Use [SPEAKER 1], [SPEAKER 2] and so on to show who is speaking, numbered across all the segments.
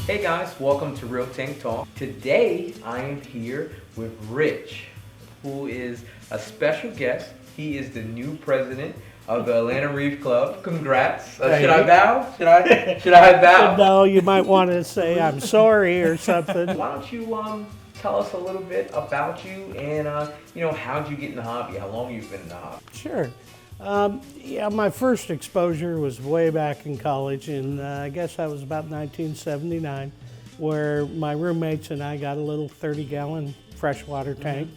[SPEAKER 1] Hey guys, welcome to Real Tank Talk. Today I am here with Rich, who is a special guest. He is the new president of the Atlanta Reef Club. Congrats. Should I bow? Should I bow?
[SPEAKER 2] No, you might want to say I'm sorry or something.
[SPEAKER 1] Why don't you tell us a little bit about you and how'd you get in the hobby? How long you've been in the hobby?
[SPEAKER 2] Sure. Yeah, my first exposure was way back in college, and I guess that was about 1979, where my roommates and I got a little 30-gallon freshwater tank.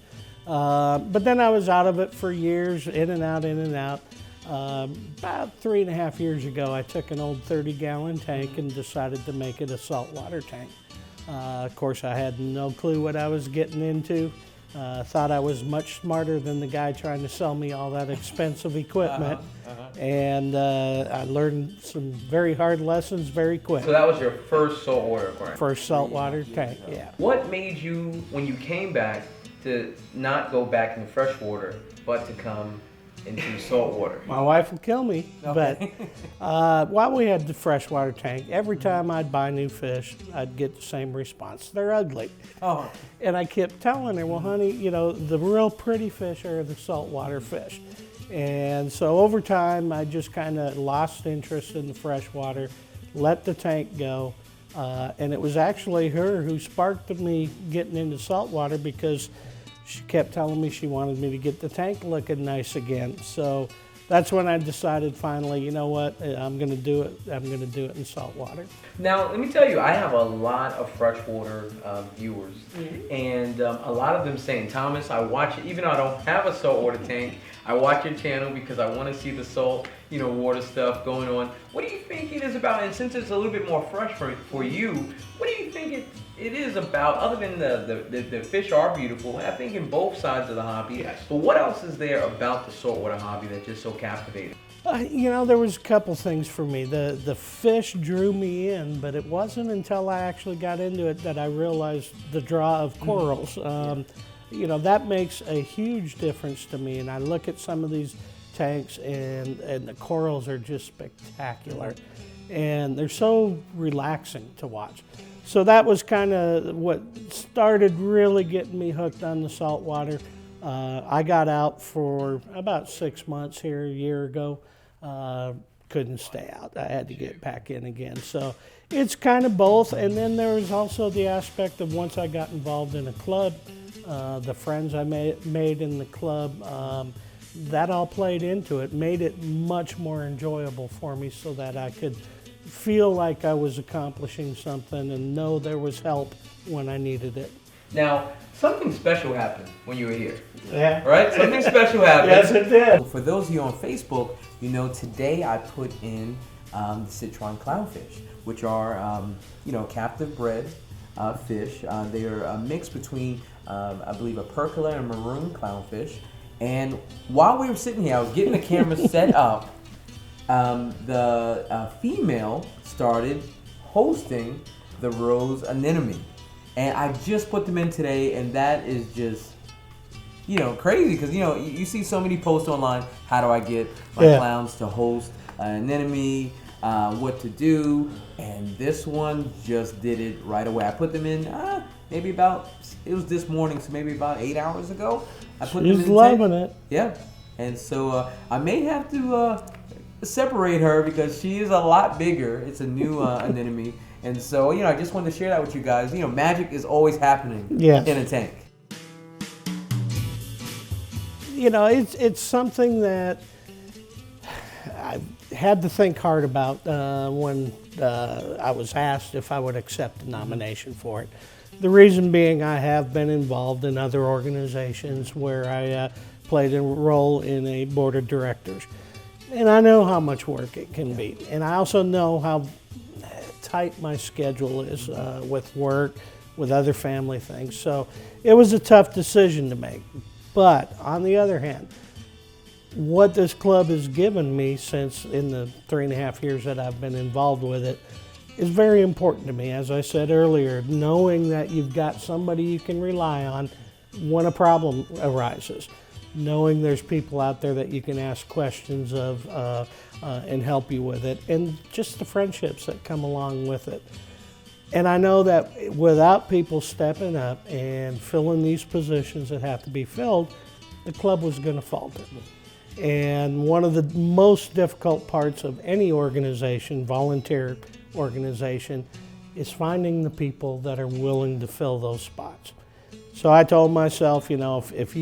[SPEAKER 2] But then I was out of it for years, in and out, in and out. About 3.5 years ago, I took an old 30-gallon tank and decided to make it a saltwater tank. Of course, I had no clue what I was getting into. Thought I was much smarter than the guy trying to sell me all that expensive equipment. And I learned some very hard lessons very quick.
[SPEAKER 1] So that was your first saltwater aquarium?
[SPEAKER 2] First saltwater tank, yeah.
[SPEAKER 1] What made you, when you came back, to not go back in freshwater, but to come into saltwater?
[SPEAKER 2] My wife will kill me, but while we had the freshwater tank, every time I'd buy new fish, I'd get the same response. They're ugly.
[SPEAKER 1] Oh.
[SPEAKER 2] And I kept telling her, well, honey, the real pretty fish are the saltwater fish. And so over time, I just kind of lost interest in the freshwater, let the tank go. And it was actually her who sparked me getting into saltwater, because she kept telling me she wanted me to get the tank looking nice again. So that's when I decided finally, you know what, I'm gonna do it. I'm gonna do it in saltwater.
[SPEAKER 1] Now, let me tell you, I have a lot of freshwater viewers, and a lot of them saying, Thomas, I watch it, even though I don't have a saltwater tank, I watch your channel because I want to see the salt, water stuff going on. What do you think it is about? And since it's a little bit more fresh for you, what do you think it is about, other than the fish are beautiful, I think in both sides of the hobby, yes. But what else is there about the saltwater hobby that's just so captivating?
[SPEAKER 2] There was a couple things for me. The fish drew me in, but it wasn't until I actually got into it that I realized the draw of corals. That makes a huge difference to me, and I look at some of these tanks and the corals are just spectacular, and they're so relaxing to watch. So that was kind of what started really getting me hooked on the saltwater. I got out for about 6 months here a year ago. Couldn't stay out. I had to get back in again. So it's kind of both. And then there was also the aspect of, once I got involved in a club, the friends I made in the club, that all played into it, made it much more enjoyable for me, so that I could feel like I was accomplishing something and know there was help when I needed it.
[SPEAKER 1] Now, something special happened when you were here.
[SPEAKER 2] Yeah.
[SPEAKER 1] Right? Something special happened.
[SPEAKER 2] Yes, it did.
[SPEAKER 1] For those of you on Facebook, today I put in the citron clownfish, which are, captive bred fish. They are a mix between, I believe, a percola and a maroon clownfish. And while we were sitting here, I was getting the camera set up. The female started hosting the rose anemone. And I just put them in today, and that is just, crazy, because, you see so many posts online, how do I get my clowns to host an anemone, what to do, and this one just did it right away. I put them in it was this morning, so maybe about 8 hours ago. I put them in.
[SPEAKER 2] She's loving it.
[SPEAKER 1] Yeah, and so I may have to separate her, because she is a lot bigger. It's a new anemone. And so, I just wanted to share that with you guys. Magic is always happening in a tank.
[SPEAKER 2] It's something that I had to think hard about when I was asked if I would accept a nomination for it. The reason being, I have been involved in other organizations where I played a role in a board of directors. And I know how much work it can be. And I also know how tight my schedule is with work, with other family things. So it was a tough decision to make. But on the other hand, what this club has given me since in the 3.5 years that I've been involved with it is very important to me. As I said earlier, knowing that you've got somebody you can rely on when a problem arises. knowing there's people out there that you can ask questions of and help you with it, and just the friendships that come along with it. And I know that without people stepping up and filling these positions that have to be filled, the club was going to falter. And one of the most difficult parts of any organization, volunteer organization, is finding the people that are willing to fill those spots. So I told myself, if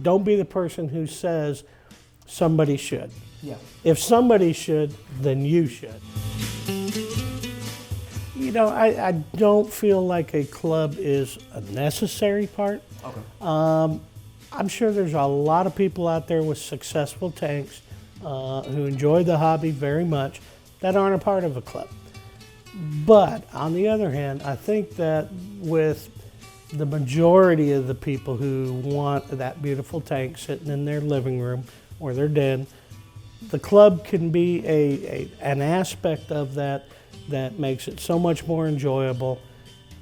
[SPEAKER 2] don't be the person who says somebody should.
[SPEAKER 1] Yeah.
[SPEAKER 2] If somebody should, then you should. I don't feel like a club is a necessary part.
[SPEAKER 1] Okay.
[SPEAKER 2] I'm sure there's a lot of people out there with successful tanks who enjoy the hobby very much that aren't a part of a club. But on the other hand, I think that with the majority of the people who want that beautiful tank sitting in their living room or their den, the club can be an aspect of that makes it so much more enjoyable,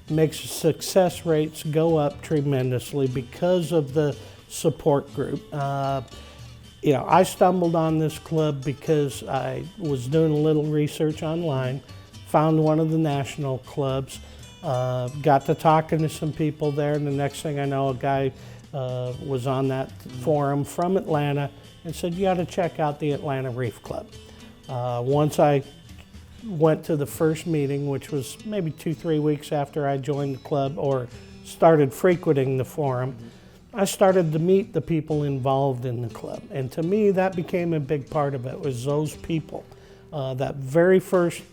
[SPEAKER 2] makes success rates go up tremendously because of the support group. I stumbled on this club because I was doing a little research online, found one of the national clubs, got to talking to some people there, and the next thing I know, a guy was on that forum from Atlanta and said, you got to check out the Atlanta Reef Club. Once I went to the first meeting, which was maybe 2-3 weeks after I joined the club or started frequenting the forum, I started to meet the people involved in the club. And to me, that became a big part of it, was those people. That very first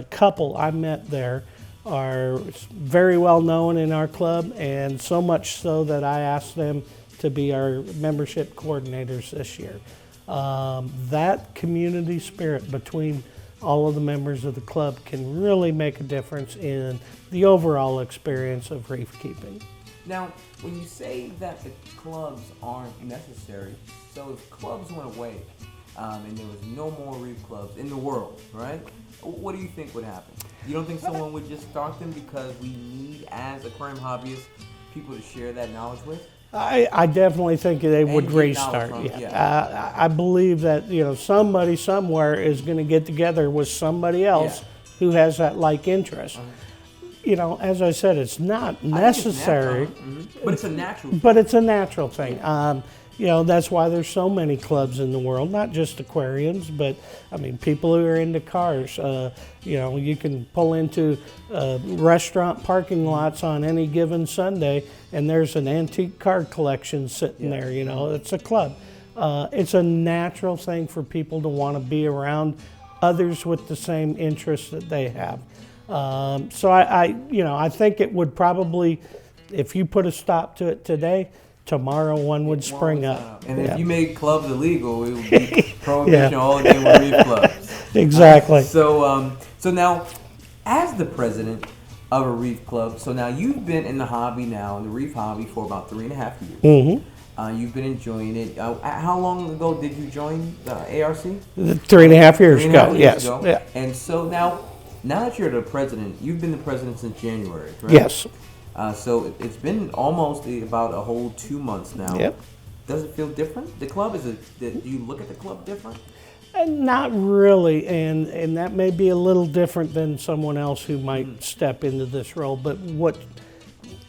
[SPEAKER 2] couple I met there are very well known in our club, and so much so that I asked them to be our membership coordinators this year. That community spirit between all of the members of the club can really make a difference in the overall experience of reef keeping.
[SPEAKER 3] Now, when you say that the clubs aren't necessary, so if clubs went away and there was no more reef clubs in the world, right? What do you think would happen? You don't think someone would just start them because we need, as aquarium hobbyists, people to share that knowledge with?
[SPEAKER 2] I definitely think they would
[SPEAKER 3] And get
[SPEAKER 2] restart.
[SPEAKER 3] knowledge from-
[SPEAKER 2] I believe that somebody somewhere is going to get together with somebody else who has that like interest. As I said, it's not necessary,
[SPEAKER 3] but it's a natural.
[SPEAKER 2] but it's a natural thing. That's why there's so many clubs in the world, not just aquariums, but people who are into cars. You can pull into restaurant parking lots on any given Sunday, and there's an antique car collection sitting there. It's a club. It's a natural thing for people to want to be around others with the same interests that they have. So I think it would probably, if you put a stop to it today, tomorrow one would spring up.
[SPEAKER 3] And if you made clubs illegal, it would be prohibition all day with reef clubs.
[SPEAKER 2] Exactly.
[SPEAKER 3] So now, as the president of a reef club, so now you've been in the hobby now, in the reef hobby, for about 3.5 years.
[SPEAKER 2] Mm-hmm.
[SPEAKER 3] You've been enjoying it. How long ago did you join the ARC?
[SPEAKER 2] 3.5 years ago, yes. Yeah.
[SPEAKER 3] And so now that you're the president, you've been the president since January, correct?
[SPEAKER 2] Yes.
[SPEAKER 3] So it's been almost about a whole 2 months now.
[SPEAKER 2] Yep.
[SPEAKER 3] Does it feel different? The club, do you look at the club different?
[SPEAKER 2] Not really, and that may be a little different than someone else who might step into this role. But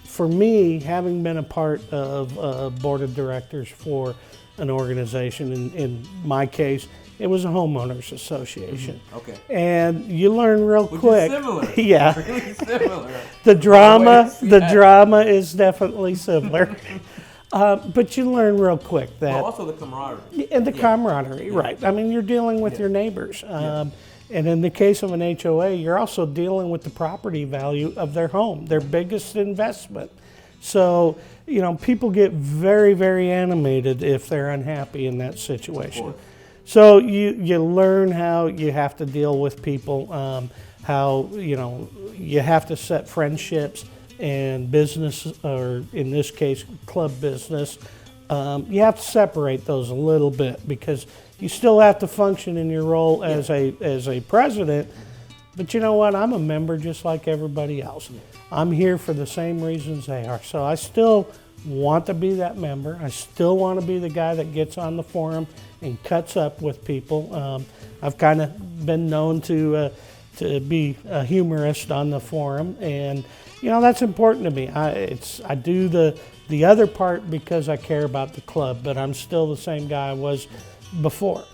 [SPEAKER 2] for me, having been a part of a board of directors for an organization, in my case, it was a homeowners association.
[SPEAKER 3] Okay.
[SPEAKER 2] And you learn real
[SPEAKER 3] Which
[SPEAKER 2] quick.
[SPEAKER 3] is similar.
[SPEAKER 2] Yeah.
[SPEAKER 3] Really similar.
[SPEAKER 2] The drama
[SPEAKER 3] Yeah.
[SPEAKER 2] drama is definitely similar. But you learn real quick that.
[SPEAKER 3] Well, also the camaraderie.
[SPEAKER 2] And the camaraderie, right. You're dealing with your neighbors. And in the case of an HOA, you're also dealing with the property value of their home, their biggest investment. So, people get very, very animated if they're unhappy in that situation. So you learn how you have to deal with people, how, you have to set friendships and business, or in this case, club business. You have to separate those a little bit because you still have to function in your role as a president. But you know what? I'm a member just like everybody else. I'm here for the same reasons they are. So I still want to be that member. I still want to be the guy that gets on the forum and cuts up with people. I've kind of been known to be a humorist on the forum, and that's important to me. I do the other part because I care about the club, but I'm still the same guy I was before.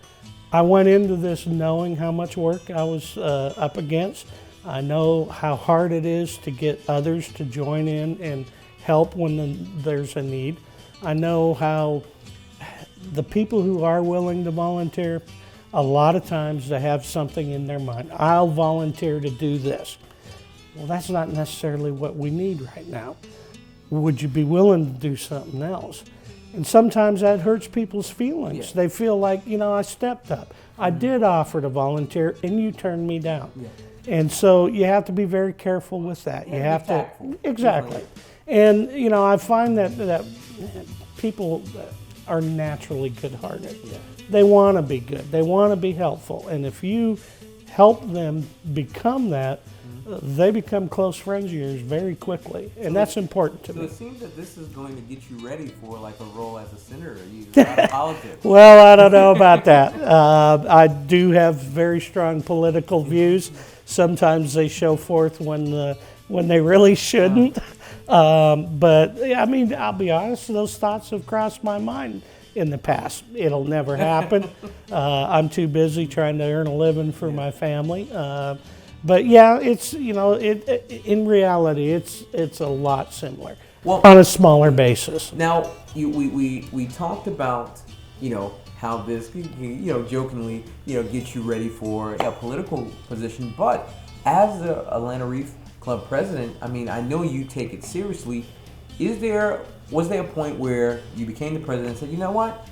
[SPEAKER 2] I went into this knowing how much work I was up against. I know how hard it is to get others to join in and help when there's a need. I know how the people who are willing to volunteer, a lot of times they have something in their mind. I'll volunteer to do this. Well, that's not necessarily what we need right now. Would you be willing to do something else? And sometimes that hurts people's feelings.
[SPEAKER 3] Yeah.
[SPEAKER 2] They feel like, I stepped up. I did offer to volunteer and you turned me down.
[SPEAKER 3] Yeah.
[SPEAKER 2] And so you have to be very careful with that. You have to, exactly. And I find that people are naturally good-hearted.
[SPEAKER 3] Yeah.
[SPEAKER 2] They want to be good. They want to be helpful. And if you help them become that, they become close friends of yours very quickly, and that's important to me.
[SPEAKER 3] So it seems that this is going to get you ready for like a role as a senator. Out of politics.
[SPEAKER 2] Well, I don't know about that. I do have very strong political views. Sometimes they show forth when they really shouldn't. But I mean, I'll be honest, those thoughts have crossed my mind in the past. It'll never happen. I'm too busy trying to earn a living for my family. But yeah, it's in reality, it's a lot similar, on a smaller basis.
[SPEAKER 3] Now, we talked about how this jokingly get you ready for a political position, but as the Atlanta Reef Club president, I mean, I know you take it seriously. Was there a point where you became the president and said, you know what?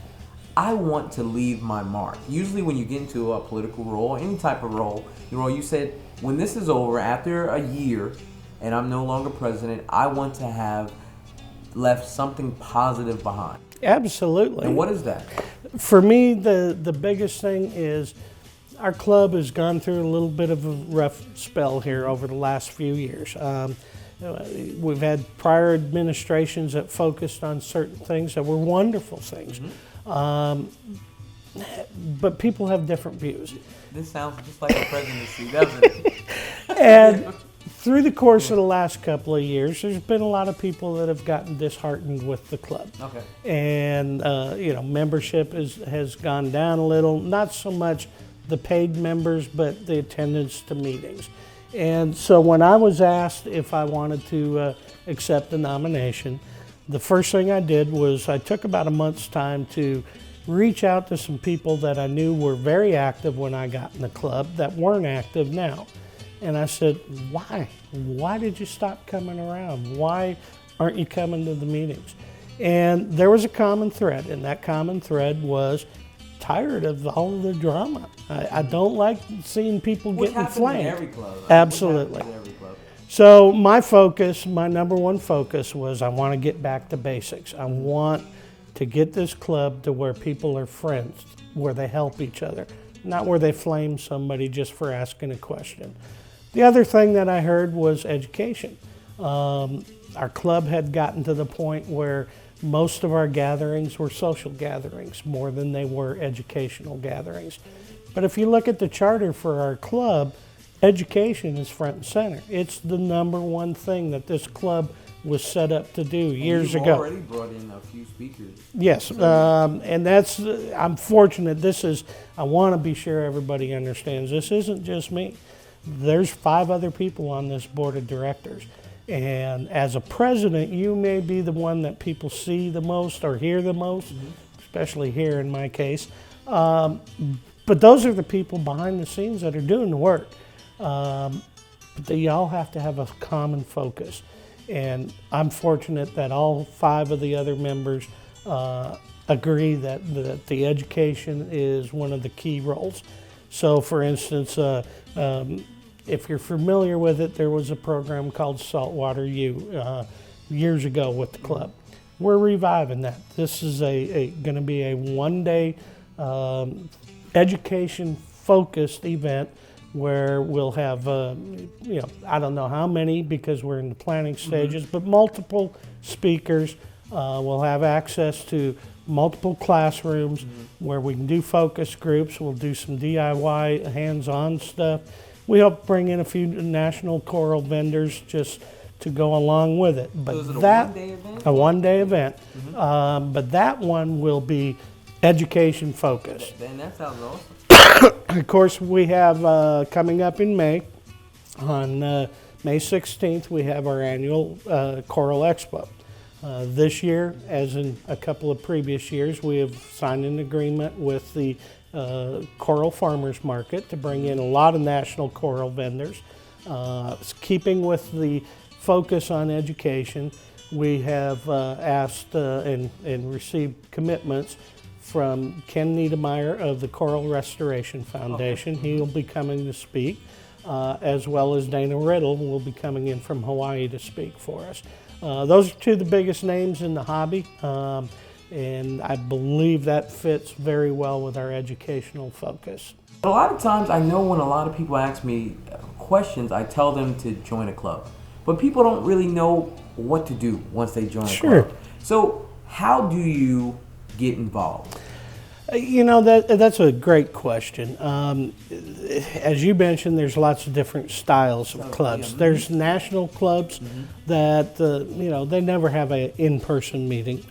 [SPEAKER 3] I want to leave my mark. Usually when you get into a political role, any type of role, you said, when this is over, after a year, and I'm no longer president, I want to have left something positive behind.
[SPEAKER 2] Absolutely.
[SPEAKER 3] And what is that?
[SPEAKER 2] For me, the biggest thing is our club has gone through a little bit of a rough spell here over the last few years. We've had prior administrations that focused on certain things that were wonderful things. But people have different views.
[SPEAKER 3] This sounds just like a presidency, doesn't it?
[SPEAKER 2] And through the course of the last couple of years, there's been a lot of people that have gotten disheartened with the club.
[SPEAKER 3] Okay.
[SPEAKER 2] And, membership has gone down a little, not so much the paid members, but the attendance to meetings. And so when I was asked if I wanted to accept the nomination, the first thing I did was I took about a month's time to reach out to some people that I knew were very active when I got in the club that weren't active now. And I said, why? Why did you stop coming around? Why aren't you coming to the meetings? And there was a common thread, and that common thread was tired of all of the drama. I don't like seeing people getting flamed.
[SPEAKER 3] In every club.
[SPEAKER 2] Absolutely.
[SPEAKER 3] In every club.
[SPEAKER 2] So my number one focus was I want to get back to basics. I want to get this club to where people are friends, where they help each other, not where they flame somebody just for asking a question. The other thing that I heard was education. Our club had gotten to the point where most of our gatherings were social gatherings more than they were educational gatherings. But if you look at the charter for our club, education is front and center. It's the number one thing that this club was set up to do years ago.
[SPEAKER 3] You've already brought in a few speakers.
[SPEAKER 2] Yes, and I'm fortunate. I want to be sure everybody understands, this isn't just me. There's 5 other people on this board of directors. And as a president, you may be the one that people see the most or hear the most, especially here in my case. But those are the people behind the scenes that are doing the work. But they all have to have a common focus. And I'm fortunate that all 5 of the other members agree that the education is one of the key roles. So for instance, if you're familiar with it, there was a program called Saltwater U years ago with the club. We're reviving that. This is going to be a one-day education-focused event where we'll have, I don't know how many because we're in the planning stages, but multiple speakers We'll have access to multiple classrooms where we can do focus groups. We'll do some DIY hands-on stuff. We hope bring in a few national choral vendors just to go along with it. But
[SPEAKER 3] So is it a
[SPEAKER 2] that,
[SPEAKER 3] one-day event?
[SPEAKER 2] a one-day event. But that one will be education focused.
[SPEAKER 3] Then that sounds awesome.
[SPEAKER 2] Of course, we have coming up in May, on May 16th, we have our annual Choral Expo. This year, as in a couple of previous years, we have signed an agreement with the Choral Farmers Market to bring in a lot of national choral vendors. Keeping with the focus on education, we have asked and received commitments from Ken Niedermeyer of the Choral Restoration Foundation. He will be coming to speak, as well as Dana Riddle will be coming in from Hawaii to speak for us. Those are two of the biggest names in the hobby, and I believe that fits very well with our educational focus.
[SPEAKER 3] A lot of times, I know when a lot of people ask me questions, I tell them to join a club. But people don't really know what to do once they join a
[SPEAKER 2] Sure.
[SPEAKER 3] club. So how do you get involved?
[SPEAKER 2] You know, that's a great question. As you mentioned, there's lots of different styles of clubs.
[SPEAKER 3] yeah.
[SPEAKER 2] There's national clubs that, you know, they never have an in-person meeting.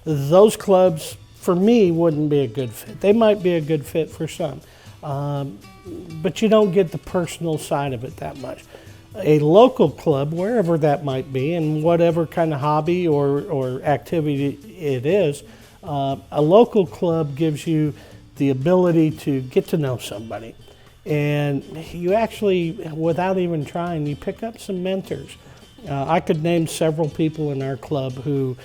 [SPEAKER 2] Those clubs, for me, wouldn't be a good fit. They might be a good fit for some, but you don't get the personal side of it that much. A local club, wherever that might be, and whatever kind of hobby or activity it is, a local club gives you the ability to get to know somebody. And you actually, without even trying, you pick up some mentors. I could name several people in our club who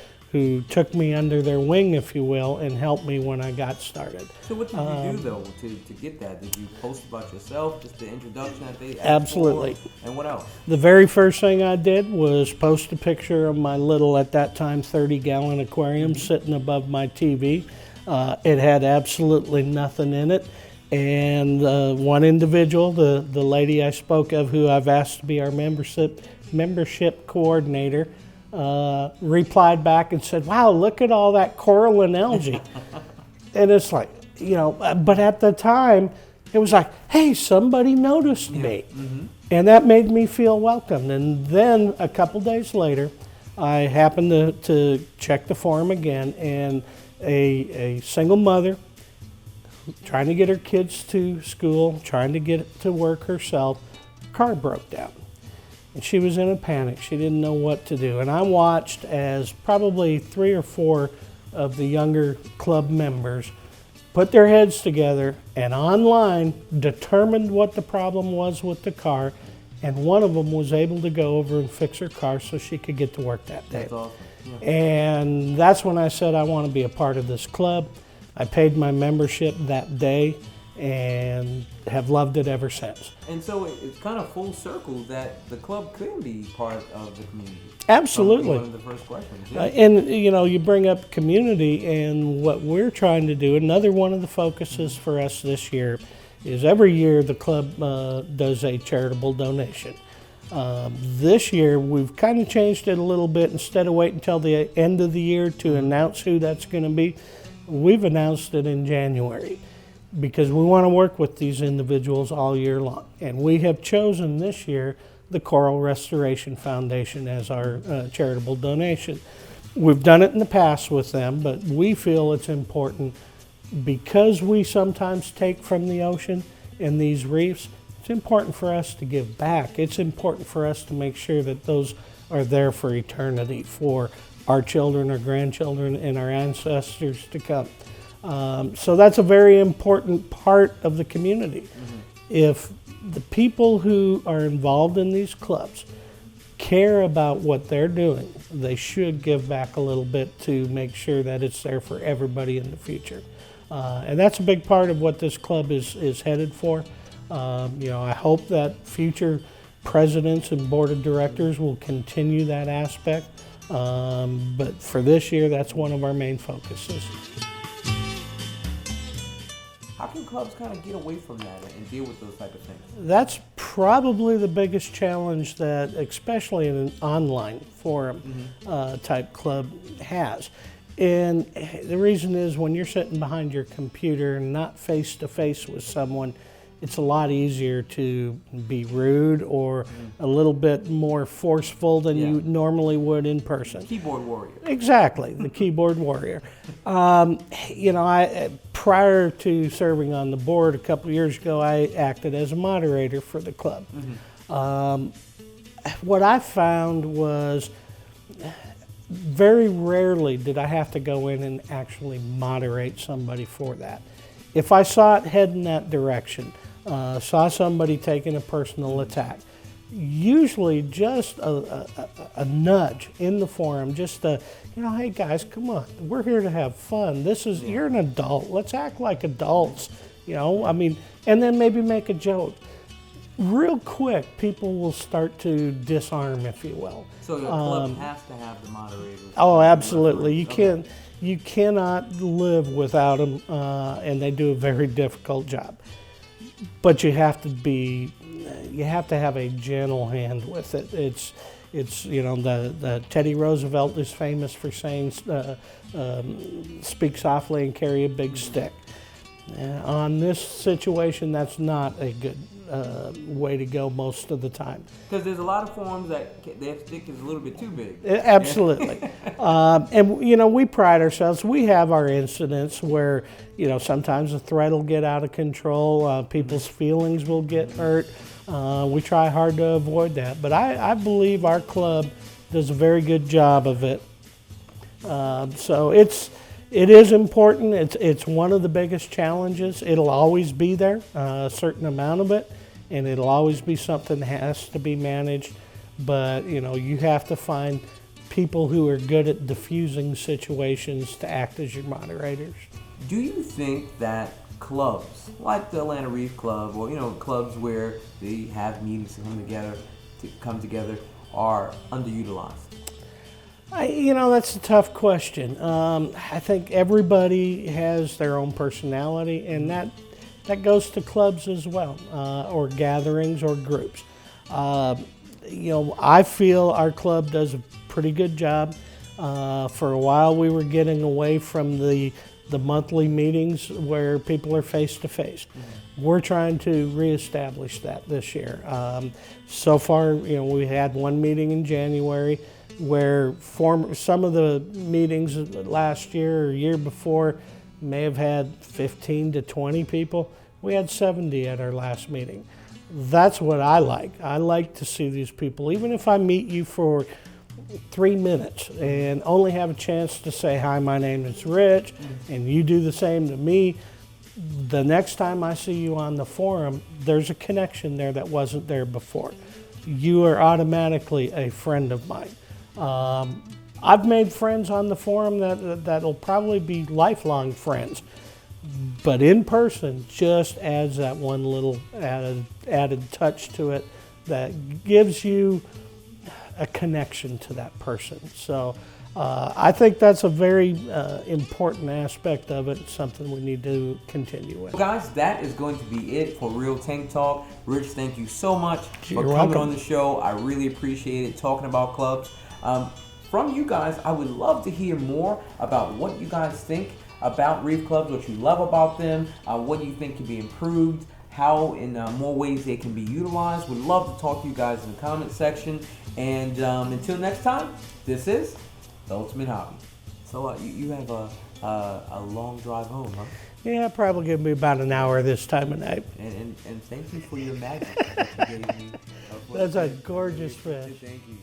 [SPEAKER 2] took me under their wing, if you will, and helped me when I got started.
[SPEAKER 3] So what did you do, though, to get that? Did you post about yourself, just the introduction that they asked
[SPEAKER 2] Absolutely.
[SPEAKER 3] for? And what else?
[SPEAKER 2] The very first thing I did was post a picture of my little, at that time, 30-gallon aquarium sitting above my TV. It had absolutely nothing in it. And one individual, the lady I spoke of, who I've asked to be our membership coordinator, replied back and said, "Wow, look at all that coral and algae." And it's like, you know, but at the time, it was like, hey, somebody noticed me. And that made me feel welcomed. And then a couple days later, I happened to check the forum again, and a single mother trying to get her kids to school, trying to get to work herself, car broke down. And she was in a panic. She didn't know what to do. And I watched as probably 3 or 4 of the younger club members put their heads together and online determined what the problem was with the car. And one of them was able to go over and fix her car so she could get to work that day.
[SPEAKER 3] That's awesome. Yeah.
[SPEAKER 2] And that's when I said I want to be a part of this club. I paid my membership that day and have loved it ever since.
[SPEAKER 3] And so it's kind of full circle that the club can be part of the community.
[SPEAKER 2] Absolutely.
[SPEAKER 3] One of the first questions. Yeah.
[SPEAKER 2] And you know, you bring up community, and what we're trying to do, another one of the focuses for us this year is every year the club does a charitable donation. This year we've kind of changed it a little bit. Instead of waiting until the end of the year to announce who that's going to be, we've announced it in January, because we want to work with these individuals all year long. And we have chosen this year the Coral Restoration Foundation as our charitable donation. We've done it in the past with them, but we feel it's important because we sometimes take from the ocean in these reefs. It's important for us to give back. It's important for us to make sure that those are there for eternity, for our children, our grandchildren, and our ancestors to come. So that's a very important part of the community. If the people who are involved in these clubs care about what they're doing, they should give back a little bit to make sure that it's there for everybody in the future. And that's a big part of what this club is headed for. You know, I hope that future presidents and board of directors will continue that aspect. But for this year, that's one of our main focuses.
[SPEAKER 3] How can clubs kind of get away from that and deal with those type of things?
[SPEAKER 2] That's probably the biggest challenge that, especially in an online forum type club, has. And the reason is when you're sitting behind your computer and not face to face with someone, it's a lot easier to be rude or a little bit more forceful than you normally would in person.
[SPEAKER 3] Keyboard warrior.
[SPEAKER 2] Exactly, the keyboard warrior. You know, prior to serving on the board a couple of years ago, I acted as a moderator for the club. What I found was very rarely did I have to go in and actually moderate somebody for that. If I saw it head in that direction, saw somebody taking a personal attack, usually just a nudge in the forum, just a, you know, hey guys, come on, we're here to have fun. This is, you're an adult, let's act like adults, you know, I mean, and then maybe make a joke. Real quick, people will start to disarm, if you will.
[SPEAKER 3] So your club has to have the moderators.
[SPEAKER 2] Oh, absolutely. You cannot live without them, and they do a very difficult job. But you have to have a gentle hand with it. It's you know, the Teddy Roosevelt is famous for saying, speak softly and carry a big stick. On this situation, that's not a good way to go most of the time.
[SPEAKER 3] Because there's a lot of forums that their stick is a little bit too big.
[SPEAKER 2] Absolutely. And, you know, we pride ourselves. We have our incidents where, you know, sometimes the threat will get out of control. People's feelings will get hurt. We try hard to avoid that. But I believe our club does a very good job of it. So it is important. It's one of the biggest challenges. It'll always be there, a certain amount of it, and it'll always be something that has to be managed. But, you know, you have to find people who are good at diffusing situations to act as your moderators.
[SPEAKER 3] Do you think that clubs, like the Atlanta Reef Club, or, you know, clubs where they have meetings to come together, are underutilized?
[SPEAKER 2] You know, that's a tough question. I think everybody has their own personality, and that goes to clubs as well, or gatherings or groups. You know, I feel our club does a pretty good job. For a while, we were getting away from the monthly meetings where people are face to face. We're trying to reestablish that this year. So far, you know, we had one meeting in January, where some of the meetings last year or year before may have had 15 to 20 people. We had 70 at our last meeting. That's what I like. I like to see these people, even if I meet you for 3 minutes and only have a chance to say, hi, my name is Rich, and you do the same to me. The next time I see you on the forum, there's a connection there that wasn't there before. You are automatically a friend of mine. I've made friends on the forum that'll probably be lifelong friends, but in person just adds that one little added touch to it that gives you a connection to that person. So I think that's a very important aspect of it, something we need to continue with.
[SPEAKER 3] Well, guys, that is going to be it for Real Tank Talk. Rich, thank you so much for coming
[SPEAKER 2] welcome.
[SPEAKER 3] on the show. I really appreciate it, talking about clubs. From you guys, I would love to hear more about what you guys think about Reef Clubs, what you love about them, what you think can be improved, how in more ways they can be utilized. Would love to talk to you guys in the comment section. And until next time, this is The Ultimate Hobby. So you have a long drive home, huh?
[SPEAKER 2] Yeah, probably give me about an hour this time of night.
[SPEAKER 3] And thank you for your magic that you gave me.
[SPEAKER 2] That's a gorgeous fish.
[SPEAKER 3] Thank you.